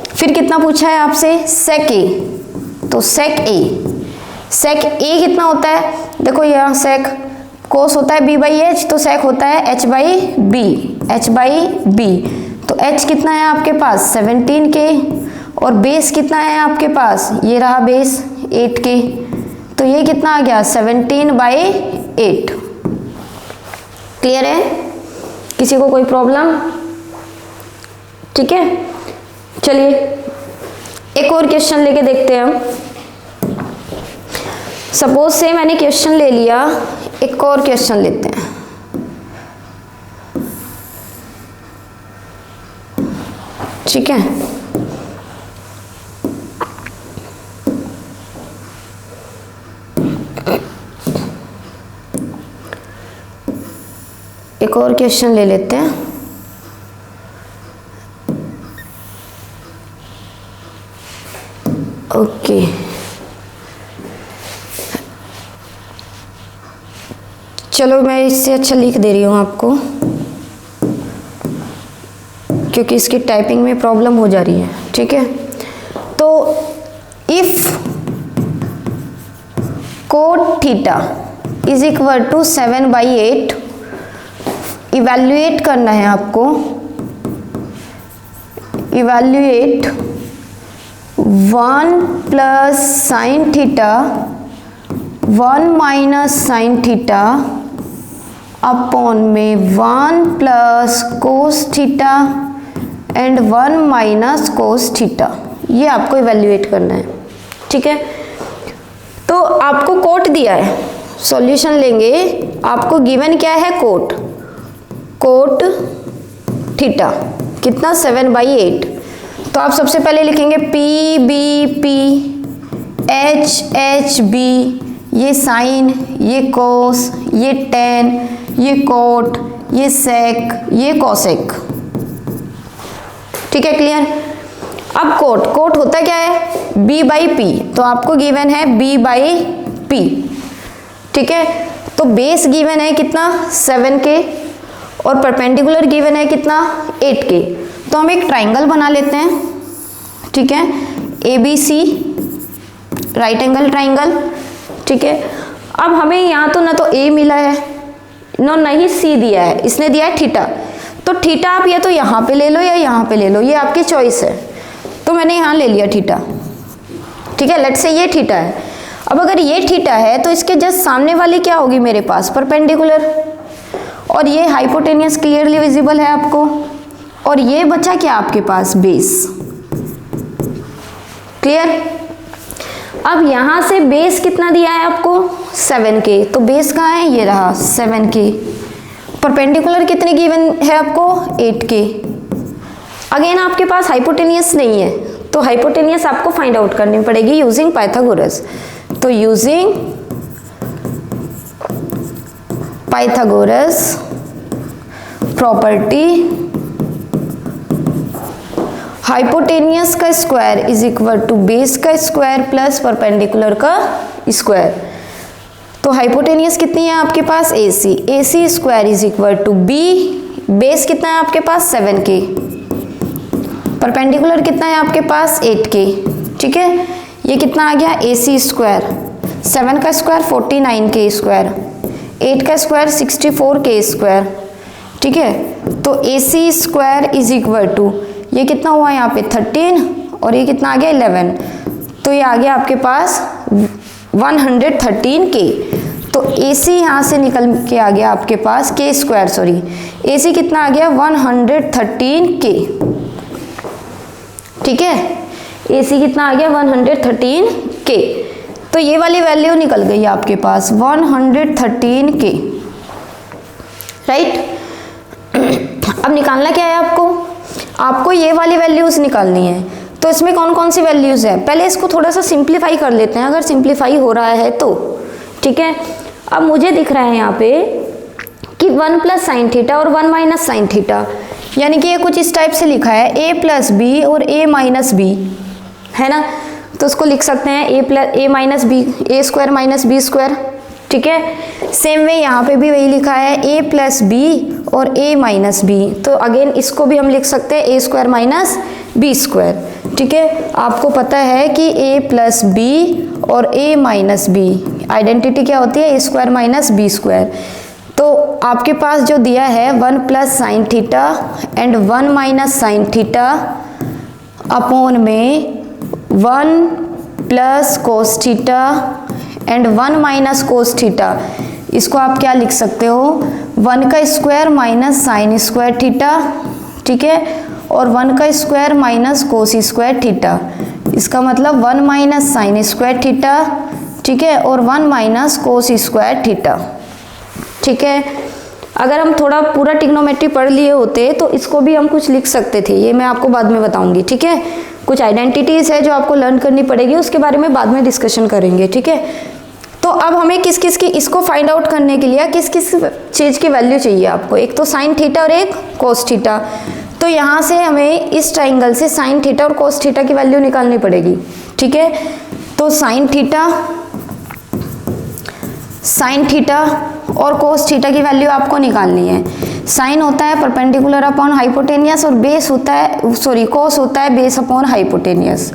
फिर कितना पूछा है आपसे सेक A, तो सेक A कितना होता है, देखो यहाँ सेक कोस होता है B/H, तो सेक होता है H/B, तो H कितना है आपके पास 17K, और बेस कितना है आपके पास, ये रहा बेस 8K, तो ये कितना आ गया 17/8। क्लियर है, किसी को कोई प्रॉब्लम, ठीक है। चलिए एक और क्वेश्चन लेके देखते हैं हम। सपोज से मैंने क्वेश्चन ले लिया, एक और क्वेश्चन लेते हैं। ठीक है, एक और क्वेश्चन ले लेते हैं। ओके, चलो मैं इससे अच्छा लिख दे रही हूँ आपको, क्योंकि इसकी टाइपिंग में प्रॉब्लम हो जा रही है, ठीक है। तो if cot theta is equal to 7/8, evaluate करना है आपको, evaluate 1 plus sine theta 1 minus sine theta upon में 1 plus cos theta and 1 minus cos theta, ये आपको इवैल्यूएट करना है, ठीक है। तो आपको कोट दिया है, सॉल्यूशन लेंगे, आपको गिवन क्या है कोट थीटा कितना 7/8, तो आप सबसे पहले लिखेंगे PBP, HHB, ये साइन, ये कोस, ये टेन, ये कोट, ये सेक, ये कोसेक, ठीक है। क्लियर। अब कोट होता क्या है B/P, तो आपको गिवन है B/P, ठीक है। तो बेस गिवन है कितना 7K और परपेंडिकुलर गिवन है कितना 8K, तो हम एक ट्राइंगल बना लेते हैं, ठीक है। ABC राइट एंगल ट्राइंगल, ठीक है। अब हमें यहाँ तो ना तो A मिला है ना ही C दिया है, इसने दिया है थीटा, तो थीटा आप या तो यहाँ पे ले लो या यहाँ पे ले लो, ये आपकी चॉइस है। तो मैंने यहाँ ले लिया थीटा, ठीक है। लेट्स से ये थीटा है। अब अगर ये थीटा है तो इसके जस्ट सामने वाली क्या होगी मेरे पास परपेंडिकुलर, और ये हाइपोटेनियस क्लियरली विजिबल है आपको, और ये बचा क्या आपके पास बेस। क्लियर। अब यहां से बेस कितना दिया है आपको 7K, तो बेस कहाँ है, ये रहा 7K। परपेंडिकुलर कितने गिवन है आपको 8K। अगेन आपके पास हाइपोटेनियस नहीं है, तो हाइपोटेनियस आपको फाइंड आउट करनी पड़ेगी यूजिंग पाइथागोरस। तो यूजिंग पाइथागोरस प्रॉपर्टी, हाइपोटेनियस का square is equal to base का स्क्वायर प्लस परपेंडिकुलर का स्क्वायर। तो हाइपोटेनियस कितनी है आपके पास AC square is equal to B, base कितना है आपके पास 7K, परपेंडिकुलर कितना है आपके पास 8k, ठीक है। ये कितना आ गया AC स्क्वायर, 7 का स्क्वायर 49k स्क्वायर, 8 का स्क्वायर 64k स्क्वायर, ठीक है। तो AC square is equal to, ये कितना हुआ यहाँ पे 13 और ये कितना आ गया 11, तो ये आ गया आपके पास 113k। तो AC यहाँ से निकल के आ गया आपके पास k स्क्वायर, सॉरी AC कितना आ गया 113k, ठीक है। AC कितना आ गया 113k। तो ये वाली वैल्यू निकल गई आपके पास 113k, राइट। अब निकालना क्या है आपको ये वाली वैल्यूज निकालनी है। तो इसमें कौन कौन सी वैल्यूज है, पहले इसको थोड़ा सा सिंप्लीफाई कर लेते हैं, अगर सिंप्लीफाई हो रहा है तो, ठीक है। अब मुझे दिख रहा है यहाँ पे कि 1 प्लस साइन थीटा और 1 माइनस साइन थीटा, यानी कि ये कुछ इस टाइप से लिखा है a प्लस बी और a माइनस बी, है ना। तो उसको लिख सकते हैं a minus B, a square minus B square, ठीक है। सेम वे यहाँ पे भी वही लिखा है a प्लस बी और a माइनस बी, तो अगेन इसको भी हम लिख सकते हैं a square minus B square, ठीक है। आपको पता है कि a प्लस बी और a माइनस बी आइडेंटिटी क्या होती है, a square minus B square. तो आपके पास जो दिया है 1 plus sine theta and 1 minus sine theta upon में 1 plus cos theta and 1 minus cos theta, इसको आप क्या लिख सकते हो 1 का square minus sine square theta, ठीक है, और 1 का square minus cos square theta, इसका मतलब 1 माइनस साइन स्क्वायर थीटा, ठीक है, और 1 माइनस कोस स्क्वायर थीटा, ठीक है। अगर हम थोड़ा पूरा ट्रिग्नोमेट्री पढ़ लिए होते तो इसको भी हम कुछ लिख सकते थे, ये मैं आपको बाद में बताऊंगी, ठीक है। कुछ आइडेंटिटीज है जो आपको लर्न करनी पड़ेगी, उसके बारे में बाद में डिस्कशन करेंगे, ठीक है। तो अब हमें किस किस की, इसको फाइंड आउट करने के लिए किस किस चीज़ की वैल्यू चाहिए आपको, एक तो साइन थीटा और एक कोस थीटा। तो यहाँ से हमें इस ट्राइंगल से साइन थीटा और कोस थीटा की वैल्यू निकालनी पड़ेगी, ठीक है। तो साइन थीटा और कोस थीटा की वैल्यू आपको निकालनी है। साइन होता है परपेंडिकुलर अपॉन हाइपोटेनियस और बेस होता है, सॉरी कोस होता है बेस अपॉन हाइपोटेनियस,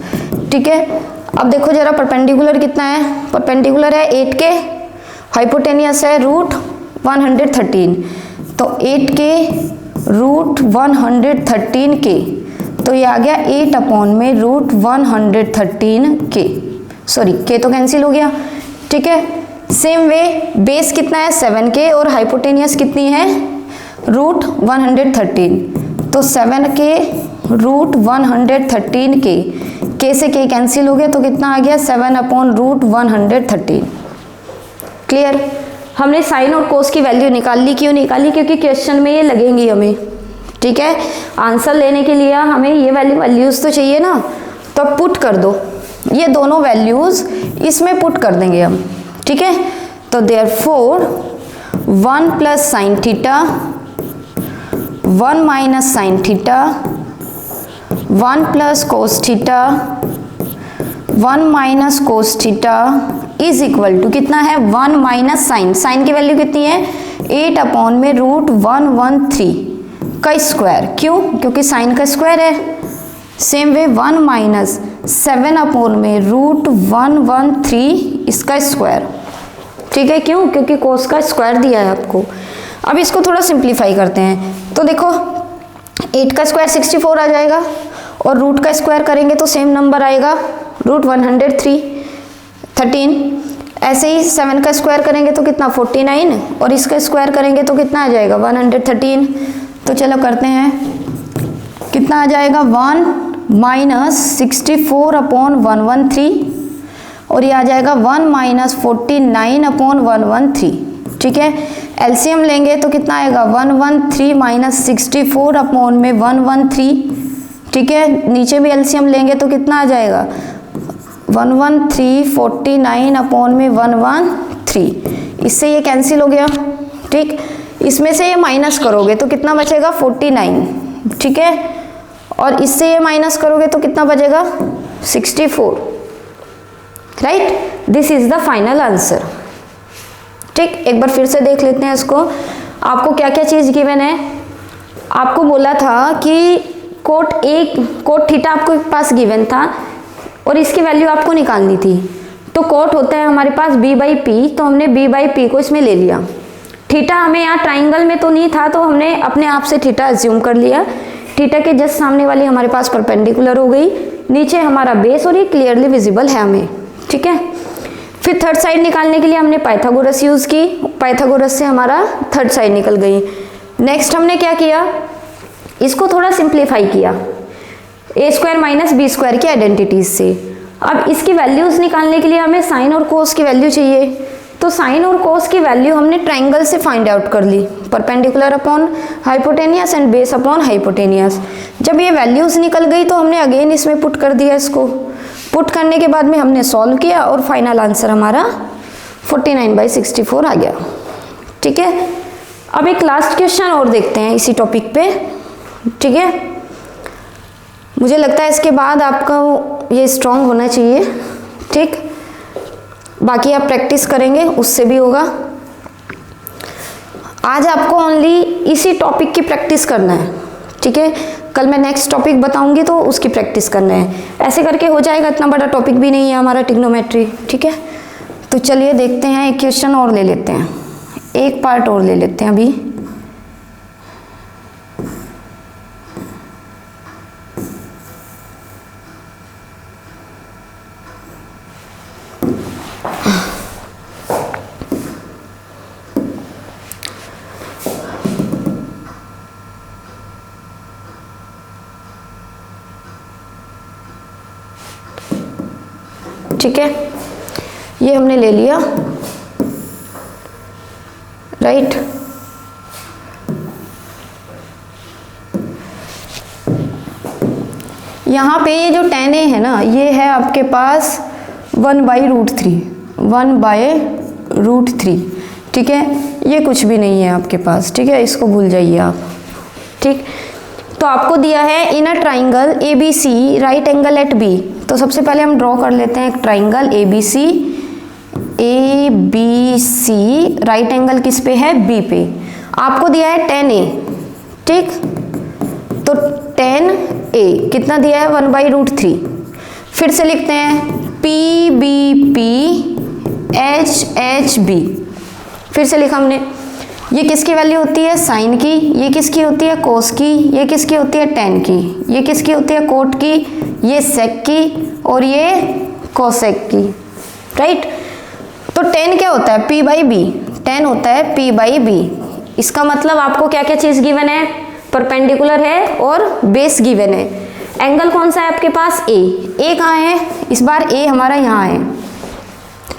ठीक है। अब देखो जरा परपेंडिकुलर कितना है, परपेंडिकुलर है 8k, हाइपोटेनियस है रूट 113, तो 8k रूट 113k, तो ये आ गया 8 अपॉन में रूट 113k, सॉरी k तो कैंसिल हो गया, ठीक है। सेम वे बेस कितना है 7k और हाइपोटेनियस कितनी है रूट 113, तो 7k रूट 113k, k से k कैंसिल हो गया तो कितना आ गया 7 अपॉन रूट 113। क्लियर। हमने साइन और कोस की वैल्यू निकाल ली, क्यों निकाली, क्योंकि क्वेश्चन में ये लगेंगी हमें, ठीक है। आंसर लेने के लिए हमें ये वैल्यूज तो चाहिए ना, तो अब पुट कर दो, ये दोनों वैल्यूज इसमें पुट कर देंगे हम, ठीक है। तो therefore 1 plus sine theta, 1 minus sine theta, 1 plus cos theta, 1 minus cos theta is equal to कितना है 1 माइनस साइन, साइन की वैल्यू कितनी है 8 अपॉन में रूट 113 का स्क्वायर, क्यों, क्योंकि साइन का स्क्वायर है। सेम वे 1 माइनस 7 अपॉन में रूट 113 इसका स्क्वायर, ठीक है, क्यों, क्योंकि कोस का स्क्वायर दिया है आपको। अब इसको थोड़ा सिंप्लीफाई करते हैं, तो देखो 8 का स्क्वायर 64 आ जाएगा और रूट का स्क्वायर करेंगे तो सेम नंबर आएगा रूट 113। ऐसे ही 7 का स्क्वायर करेंगे तो कितना 49 और इसका स्क्वायर करेंगे तो कितना आ जाएगा 113। तो चलो करते हैं, कितना आ जाएगा 1 माइनस 64 अपॉन 113 और ये आ जाएगा 1 माइनस 49 अपॉन 113, ठीक है। एलसीएम लेंगे तो कितना आएगा 113 माइनस 64 अपॉन में 113, ठीक है। नीचे भी एलसीएम लेंगे तो कितना आ जाएगा 11349 अपॉन में 113, इससे ये कैंसिल हो गया, ठीक। इसमें से ये माइनस करोगे तो कितना बचेगा 49, ठीक है, और इससे ये माइनस करोगे तो कितना बचेगा 64, right. This is the final answer, ठीक। एक बार फिर से देख लेते हैं इसको। आपको क्या क्या चीज गिवन है, आपको बोला था कि कोट थीटा आपको पास गिवन था और इसकी वैल्यू आपको निकालनी थी। तो कोट होता है हमारे पास b बाई पी, तो हमने b बाई पी को इसमें ले लिया। थीटा हमें यहाँ ट्राइंगल में तो नहीं था, तो हमने अपने आप से थीटा एज्यूम कर लिया। थीटा के जस्ट सामने वाली हमारे पास परपेंडिकुलर हो गई, नीचे हमारा बेस और ये क्लियरली विजिबल है हमें, ठीक है। फिर थर्ड साइड निकालने के लिए हमने पाइथागोरस यूज की, पाइथागोरस से हमारा थर्ड साइड निकल गई। नेक्स्ट हमने क्या किया, इसको थोड़ा सिंप्लीफाई किया ए स्क्वायर माइनस बी स्क्वायर की आइडेंटिटीज से। अब इसकी वैल्यूज निकालने के लिए हमें साइन और कोस की वैल्यू चाहिए, तो साइन और कोस की वैल्यू हमने ट्राइंगल से फाइंड आउट कर ली, perpendicular upon hypotenuse and base upon hypotenuse. जब ये वैल्यूज निकल गई तो हमने अगेन इसमें पुट कर दिया, इसको पुट करने के बाद में हमने सॉल्व किया और फाइनल आंसर हमारा 49/64 आ गया, ठीक है। अब एक लास्ट क्वेश्चन और देखते हैं इसी टॉपिक पे, ठीक है। मुझे लगता है इसके बाद आपका ये स्ट्रांग होना चाहिए, ठीक। बाकी आप प्रैक्टिस करेंगे उससे भी होगा। आज आपको ओनली इसी टॉपिक की प्रैक्टिस करना है, ठीक है। कल मैं नेक्स्ट टॉपिक बताऊंगी तो उसकी प्रैक्टिस करना है। ऐसे करके हो जाएगा, इतना बड़ा टॉपिक भी नहीं है हमारा ट्रिग्नोमेट्री, ठीक है। तो चलिए देखते हैं, एक क्वेश्चन और ले लेते हैं, एक पार्ट और ले लेते हैं अभी। ठीक है, ये हमने ले लिया, राइट। यहाँ पे ये जो tan a है ना, ये है आपके पास 1/√3, 1/√3, ठीक है। ये कुछ भी नहीं है आपके पास, ठीक है, इसको भूल जाइए आप, ठीक। तो आपको दिया है in a triangle ABC right angle at B। तो सबसे पहले हम ड्रॉ कर लेते हैं एक ट्राइंगल ABC राइट एंगल किस पे है, B पे। आपको दिया है tan A, ठीक। तो tan A कितना दिया है, 1/√3। फिर से लिखते हैं PBP HHB। फिर से लिखा हमने, ये किसकी वैल्यू होती है, साइन की, ये किसकी होती है, कोस की, ये किसकी होती है, टेन की, ये किसकी होती है, कोट की, ये सेक की और ये कोसेक की, राइट। तो टेन क्या होता है, P/B, टेन होता है P/B। इसका मतलब आपको क्या क्या चीज गिवन है, परपेंडिकुलर है और बेस गिवन है। एंगल कौन सा है आपके पास, A कहाँ है, इस बार A हमारा यहाँ है,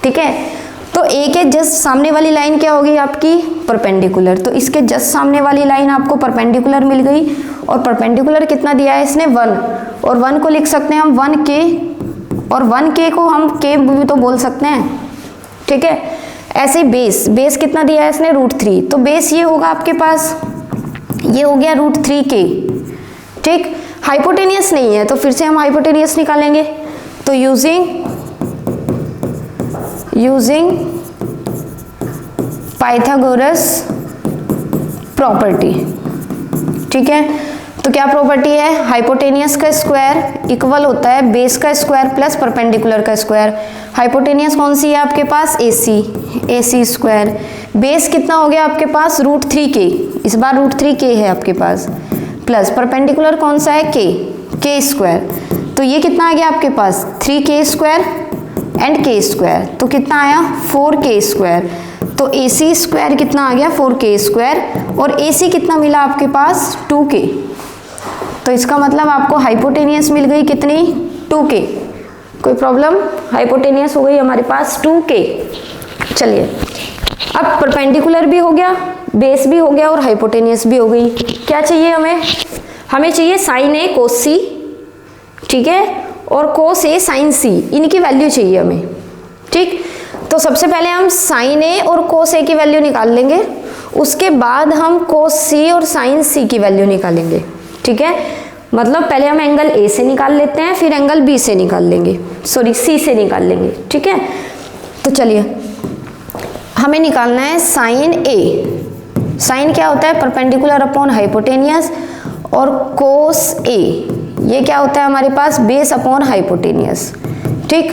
ठीक है। तो A के जस्ट सामने वाली लाइन क्या होगी आपकी, परपेंडिकुलर। तो इसके जस्ट सामने वाली लाइन आपको परपेंडिकुलर मिल गई, और परपेंडिकुलर कितना दिया है इसने, 1, और 1 को लिख सकते हैं हम 1K, और 1K को हम K भी तो बोल सकते हैं, ठीक है। ऐसे बेस कितना दिया है इसने, √3। तो बेस ये होगा आपके पास, ये हो गया √3K, ठीक। हाइपोटेनियस नहीं है तो फिर से हम हाइपोटेनियस निकालेंगे। तो यूजिंग पाइथागोरस प्रॉपर्टी, ठीक है। तो क्या प्रॉपर्टी है, हाइपोटेनियस का स्क्वायर इक्वल होता है बेस का स्क्वायर प्लस परपेंडिकुलर का स्क्वायर। हाइपोटेनियस कौन सी है आपके पास, AC स्क्वायर। बेस कितना हो गया आपके पास, √3K, इस बार √3K है आपके पास, प्लस परपेंडिकुलर कौन सा है, K स्क्वायर। तो ये कितना आ गया आपके पास, 3K square and K square. तो कितना आया, 4K स्क्वायर। तो AC स्क्वायर कितना आ गया, 4K स्क्वायर, और AC कितना मिला आपके पास, 2K। तो इसका मतलब आपको हाइपोटेनियस मिल गई कितनी, 2K। कोई प्रॉब्लम, हाइपोटेनियस हो गई हमारे पास 2K। चलिए, अब परपेंडिकुलर भी हो गया, बेस भी हो गया और हाइपोटेनियस भी हो गई। क्या चाहिए हमें चाहिए साइन A कोस C, ठीक है, और कोस A साइन C, इनकी वैल्यू चाहिए हमें, ठीक। तो सबसे पहले हम साइन A और कोस A की वैल्यू निकाल लेंगे, उसके बाद हम कोस C और साइन C की वैल्यू निकालेंगे, ठीक है। मतलब पहले हम एंगल A से निकाल लेते हैं, फिर एंगल B से निकाल लेंगे, सॉरी C से निकाल लेंगे, ठीक है। तो चलिए, हमें निकालना है साइन A। साइन क्या होता है, परपेंडिकुलर अपॉन हाइपोटेनियस, और कोस ए, ये क्या होता है हमारे पास, बेस अपॉन हाइपोटेनियस। ठीक,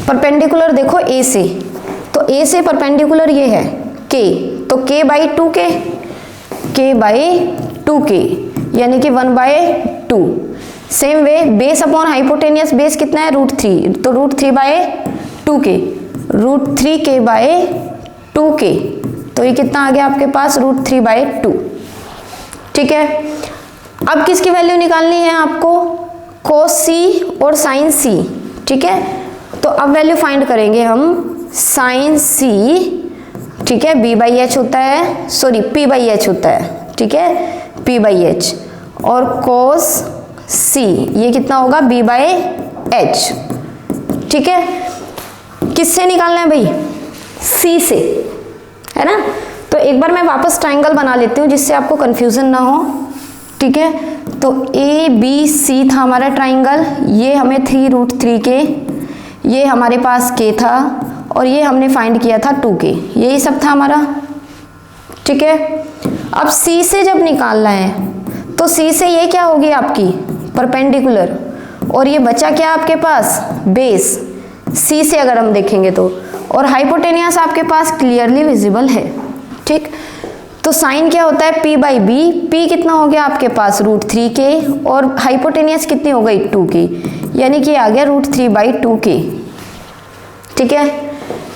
परपेंडिकुलर देखो ए से, तो ए से परपेंडिकुलर ये है के, तो के बाई टू के बाई टू के, यानी कि 1/2। Same way base upon hypotenuse, base कितना है √3, तो √3/2 के, √3 के बाय 2 के, तो ये कितना आ गया आपके पास √3/2। ठीक है, अब किसकी वैल्यू निकालनी है आपको, कोस सी और साइन सी। ठीक है, तो अब वैल्यू फाइंड करेंगे हम साइन सी। ठीक है, b/h होता है, सॉरी p/h होता है। ठीक है, p/h, और कोस सी ये कितना होगा b/h। ठीक है, किससे निकालना है भाई, c से, है ना। तो एक बार मैं वापस ट्राइंगल बना लेती हूँ जिससे आपको कंफ्यूजन ना हो। ठीक है, तो ABC था हमारा ट्राइंगल, ये हमें 3√3 के, ये हमारे पास k था, और ये हमने फाइंड किया था 2k, यही सब था हमारा। ठीक है, अब C से जब निकालना है तो C से ये क्या होगी आपकी परपेंडिकुलर, और ये बचा क्या आपके पास बेस, C से अगर हम देखेंगे तो, और हाइपोटेनियस आपके पास क्लियरली विजिबल है। ठीक, तो साइन क्या होता है p/b, p कितना हो गया आपके पास √3 के, और हाइपोटेनियस कितनी हो गई 2 की, यानी कि आ गया √3/2 के। ठीक है,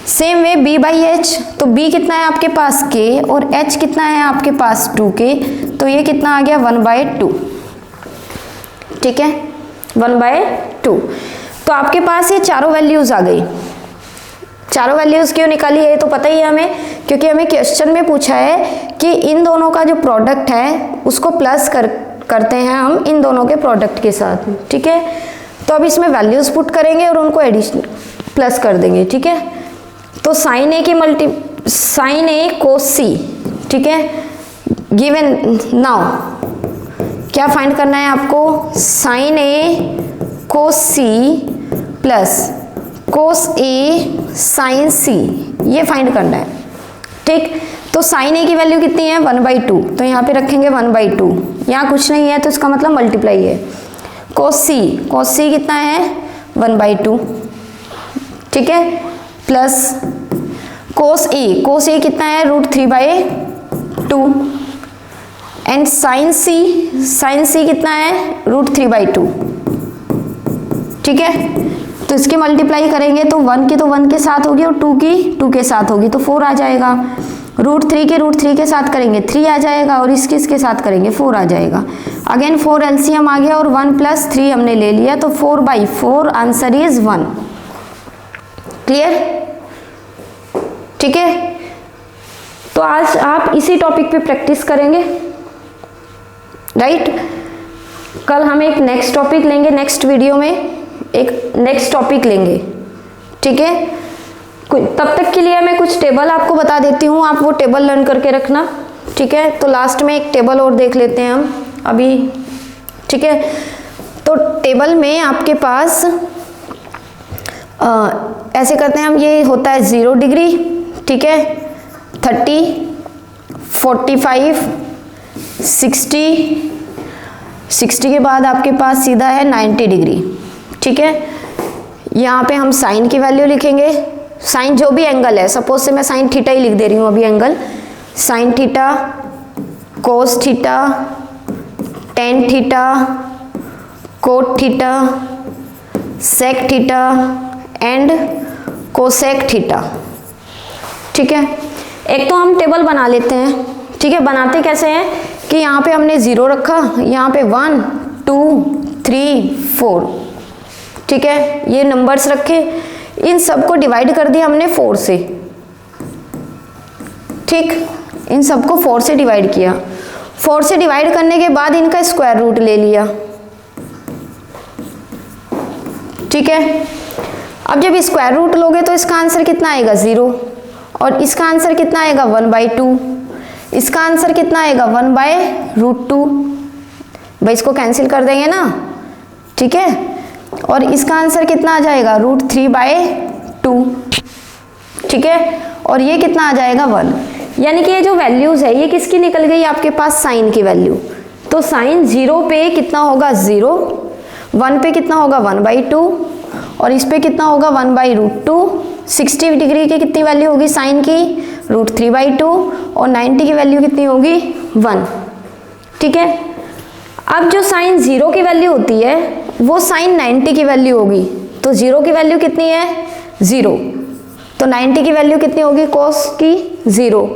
सेम वे b/h, तो b कितना है आपके पास k, और h कितना है आपके पास 2k, तो ये कितना आ गया 1/2। ठीक है, 1/2। तो आपके पास ये चारों वैल्यूज आ गई। चारों वैल्यूज क्यों निकाली है तो पता ही है हमें, क्योंकि हमें क्वेश्चन में पूछा है कि इन दोनों का जो प्रोडक्ट है उसको प्लस करते हैं हम इन दोनों के प्रोडक्ट के साथ। ठीक है, तो अब इसमें वैल्यूज पुट करेंगे और उनको एडिशन प्लस कर देंगे। ठीक है, तो साइन ए कोस सी। ठीक है, गिवन नाउ क्या फाइंड करना है आपको, sign A cos C plus cos A sign सी, ये फाइंड करना है। ठीक, तो साइन ए की वैल्यू कितनी है 1/2, तो यहाँ पे रखेंगे 1/2, यहाँ कुछ नहीं है तो इसका मतलब मल्टीप्लाई है। कोस सी कितना है 1/2। ठीक है, प्लस कोस ए कितना है √3/2, एंड साइन सी कितना है √3/2। ठीक है, तो इसके मल्टीप्लाई करेंगे तो 1 की तो 1 के साथ होगी, और 2 की 2 के साथ होगी, तो 4 आ जाएगा। √3 के साथ करेंगे 3 आ जाएगा, और इसके साथ करेंगे 4 आ जाएगा। अगेन 4 LCM आ गया, और 1 + 3 हमने ले लिया, तो 4/4 आंसर इज 1। क्लियर? ठीक है, तो आज आप इसी टॉपिक पे प्रैक्टिस करेंगे, राइट। कल हम एक नेक्स्ट टॉपिक लेंगे, नेक्स्ट वीडियो में एक नेक्स्ट टॉपिक लेंगे। ठीक है, तब तक के लिए मैं कुछ टेबल आपको बता देती हूँ, आप वो टेबल लर्न करके रखना। ठीक है, तो लास्ट में एक टेबल और देख लेते हैं हम अभी। ठीक है, तो टेबल में आपके पास ऐसे करते हैं हम, ये होता है 0 डिग्री। ठीक है, 30, 45, 60 के बाद आपके पास सीधा है 90 डिग्री। ठीक है, यहाँ पे हम साइन की वैल्यू लिखेंगे, साइन जो भी एंगल है, सपोज से मैं साइन थीटा ही लिख दे रही हूँ अभी angle, sine theta, cos theta, tan theta, cot theta, sec theta and cosec theta. ठीक है, एक तो हम टेबल बना लेते हैं। ठीक है, बनाते कैसे हैं कि यहाँ पे हमने 0 रखा, यहाँ पे 1 2 3 4। ठीक है, ये नंबर्स रखे, इन सबको डिवाइड कर दिया हमने 4 से। ठीक, इन सबको 4 से डिवाइड किया, 4 से डिवाइड करने के बाद इनका स्क्वायर रूट ले लिया। ठीक है, अब जब स्क्वायर रूट लोगे तो इसका आंसर कितना आएगा 0, और इसका आंसर कितना आएगा 1/2, इसका आंसर कितना आएगा 1/√2। भाई इसको कैंसिल कर देंगे ना। ठीक है, और इसका आंसर कितना आ जाएगा √3/2। ठीक है, और ये कितना आ जाएगा 1। यानी कि ये जो वैल्यूज है ये किसकी निकल गई आपके पास, साइन की वैल्यू। तो साइन 0 पे कितना होगा 0, 1 पे कितना होगा 1/2 और इस पे कितना होगा 1/√2। 60 डिग्री की कितनी वैल्यू होगी साइन की, √3/2 और 90 की वैल्यू कितनी होगी 1। ठीक है, अब जो साइन 0 की वैल्यू होती है वो साइन 90 की वैल्यू होगी। तो 0 की वैल्यू कितनी है 0, तो 90 की वैल्यू कितनी होगी कॉस की 0।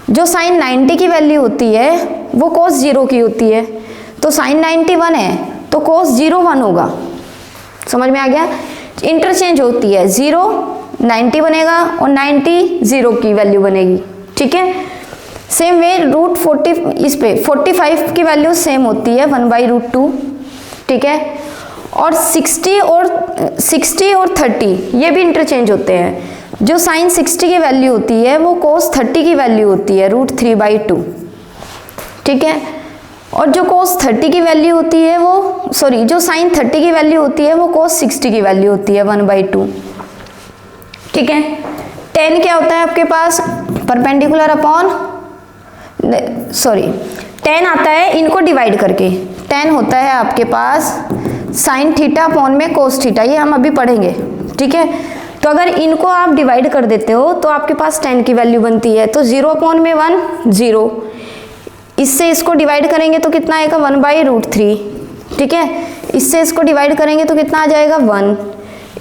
जो साइन 90 की वैल्यू होती है वो कॉस 0 की होती है। तो साइन 90 1 है तो कॉस 0 1 होगा। समझ में आ गया, इंटरचेंज होती है, 0 90 बनेगा और 90 0 की वैल्यू बनेगी। ठीक है, सेम वे √40 इस पे 45 की वैल्यू सेम होती है 1/√2। ठीक है, और 60 और 30 ये भी इंटरचेंज होते हैं। जो साइन 60 की वैल्यू होती है वो कोस 30 की वैल्यू होती है √3/2। ठीक है, और जो कोस 30 की वैल्यू होती है वो जो साइन 30 की वैल्यू होती है वो कोस 60 की वैल्यू होती है 1/2। ठीक है, tan क्या होता है आपके पास, परपेंडिकुलर अपॉन tan आता है इनको डिवाइड करके। tan होता है आपके पास साइन थीटा अपॉन में कोस थीटा, ये हम अभी पढ़ेंगे। ठीक है, तो अगर इनको आप डिवाइड कर देते हो तो आपके पास tan की वैल्यू बनती है। तो 0 अपॉन में 1 0, इससे इसको डिवाइड करेंगे तो कितना आएगा 1/√3। ठीक है, इससे इसको डिवाइड करेंगे तो कितना आ जाएगा 1,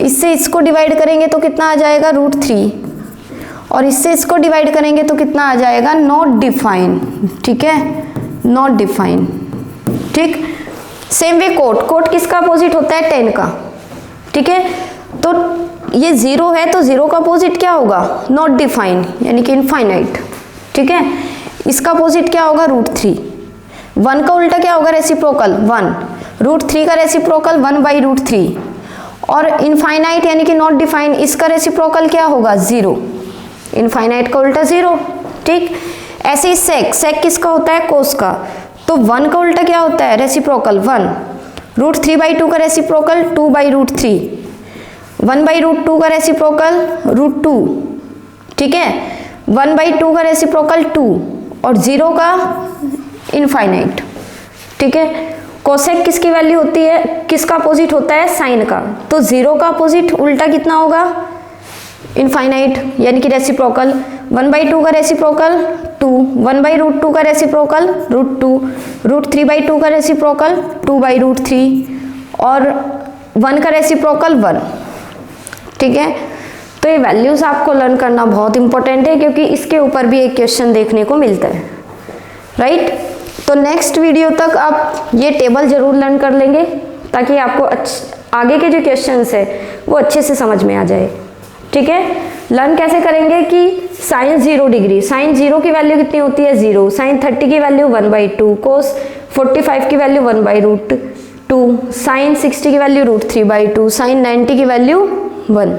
इससे इसको डिवाइड करेंगे तो कितना आ जाएगा √3 और इससे इसको डिवाइड करेंगे तो कितना आ जाएगा नॉट डिफाइन। ठीक है, नॉट डिफाइन। ठीक, सेम वे कोट किसका अपोजिट होता है tan का। ठीक है, तो ये 0 है तो 0 का अपोजिट क्या होगा नॉट डिफाइन यानी कि इनफाइनाइट। ठीक है, इसका अपोजिट क्या होगा √3। 1 का उल्टा क्या होगा रेसिप्रोकल 1, √3 का रेसिप्रोकल 1/√3 और इनफाइनाइट यानी कि नॉट डिफाइन इसका रेसिप्रोकल क्या होगा 0, इनफाइनाइट का उल्टा 0। ठीक, ऐसे ही सेक किसका होता है कोस का, तो 1 का उल्टा क्या होता है रेसिप्रोकल 1, √3/2 का रेसिप्रोकल 2/√3, 1/√2 का रेसिप्रोकल √2। ठीक है, 1/2 का रेसिप्रोकल 2 और 0 का इनफाइनाइट। ठीक है, कोसेक किसकी वैल्यू होती है, किसका अपोजिट होता है साइन का, तो 0 का अपोजिट उल्टा कितना होगा इनफाइनाइट यानी कि रेसिप्रोकल। 1/2 का रेसिप्रोकल 2, 1/√2 का रेसिप्रोकल √2, √3/2 का रेसिप्रोकल 2/√3 और 1 का रेसिप्रोकल 1। ठीक है, तो ये वैल्यूज आपको लर्न करना बहुत इंपॉर्टेंट है क्योंकि इसके ऊपर भी एक क्वेश्चन देखने को मिलता है। राइट, तो नेक्स्ट वीडियो तक आप ये टेबल जरूर लर्न कर लेंगे ताकि आपको आगे के जो क्वेश्चंस है वो अच्छे से समझ में आ जाए। ठीक है, लर्न कैसे करेंगे कि साइन 0 डिग्री, साइन 0 की वैल्यू कितनी होती है 0, साइन 30 की वैल्यू 1/2, कोस 45 की वैल्यू 1/√2, साइन 60 की वैल्यू √3/2, साइन 90 की वैल्यू 1।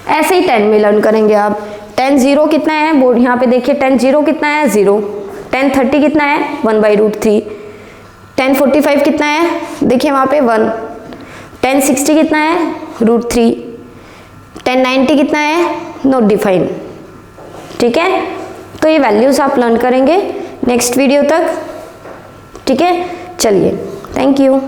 ऐसे ही tan में लर्न करेंगे आप। tan 0 कितना है, बोर्ड यहाँ पे देखिए, tan 0 कितना है 0, tan 30 कितना है 1/√3, tan 45 कितना है देखिए वहाँ पे 1, tan 60 कितना है √3, tan 90 कितना है नॉट डिफाइन। ठीक है, तो ये वैल्यूज आप लर्न करेंगे नेक्स्ट वीडियो तक। ठीक है, चलिए, थैंक यू।